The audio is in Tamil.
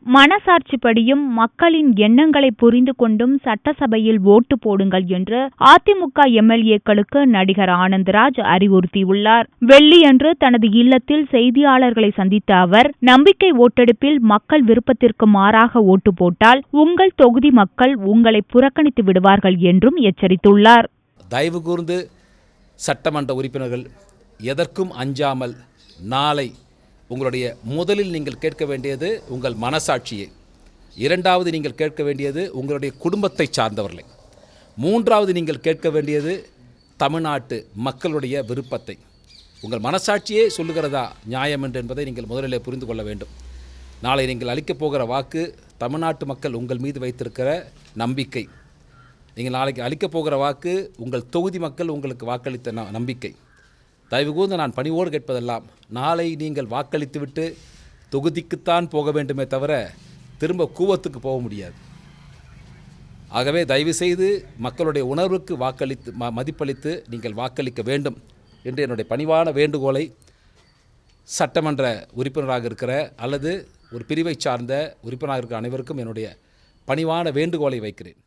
மனசாட்சிப்படியும் மக்களின் எண்ணங்களை புரிந்து கொண்டும் சட்டசபையில் ஓட்டு போடுங்கள் என்று அதிமுக எம்எல்ஏக்களுக்கு நடிகர் ஆனந்தராஜ் அறிவுறுத்தியுள்ளார். வெள்ளியன்று தனது இல்லத்தில் செய்தியாளர்களை சந்தித்த அவர், நம்பிக்கை ஓட்டெடுப்பில் மக்கள் விருப்பத்திற்கு மாறாக ஓட்டு போட்டால் உங்கள் தொகுதி மக்கள் உங்களை புறக்கணித்து விடுவார்கள் என்றும் எச்சரித்துள்ளார். தயவு கூர்ந்து சட்டமன்ற உறுப்பினர்கள் எதற்கும் அஞ்சாமல் நாளை உங்களுடைய முதலில் நீங்கள் கேட்க வேண்டியது உங்கள் மனசாட்சியை, இரண்டாவது நீங்கள் கேட்க வேண்டியது உங்களுடைய குடும்பத்தை சார்ந்தவர்களை, மூன்றாவது நீங்கள் கேட்க வேண்டியது தமிழ்நாட்டு மக்களுடைய விருப்பத்தை. உங்கள் மனசாட்சியே சொல்லுகிறதா நியாயம் என்று என்பதை நீங்கள் முதலிலே புரிந்து கொள்ள வேண்டும். நாளை நீங்கள் அளிக்கப் போகிற வாக்கு தமிழ்நாட்டு மக்கள் உங்கள் மீது வைத்திருக்கிற நம்பிக்கை. நீங்கள் நாளைக்கு அளிக்கப் போகிற வாக்கு உங்கள் தொகுதி மக்கள் உங்களுக்கு வாக்களித்த நம்பிக்கை. தயவு கூர்ந்து நான் பணிவோடு கேட்பதெல்லாம், நாளை நீங்கள் வாக்களித்துவிட்டு தொகுதிக்குத்தான் போக வேண்டுமே தவிர திரும்ப கூவத்துக்கு போக முடியாது. ஆகவே தயவு செய்து மக்களுடைய உணர்வுக்கு மதிப்பளித்து நீங்கள் வாக்களிக்க வேண்டும் என்று என்னுடைய பணிவான வேண்டுகோளை சட்டமன்ற உறுப்பினராக இருக்கிற அல்லது ஒரு பிரிவை சார்ந்த உறுப்பினராக இருக்கிற அனைவருக்கும் என்னுடைய பணிவான வேண்டுகோளை வைக்கிறேன்.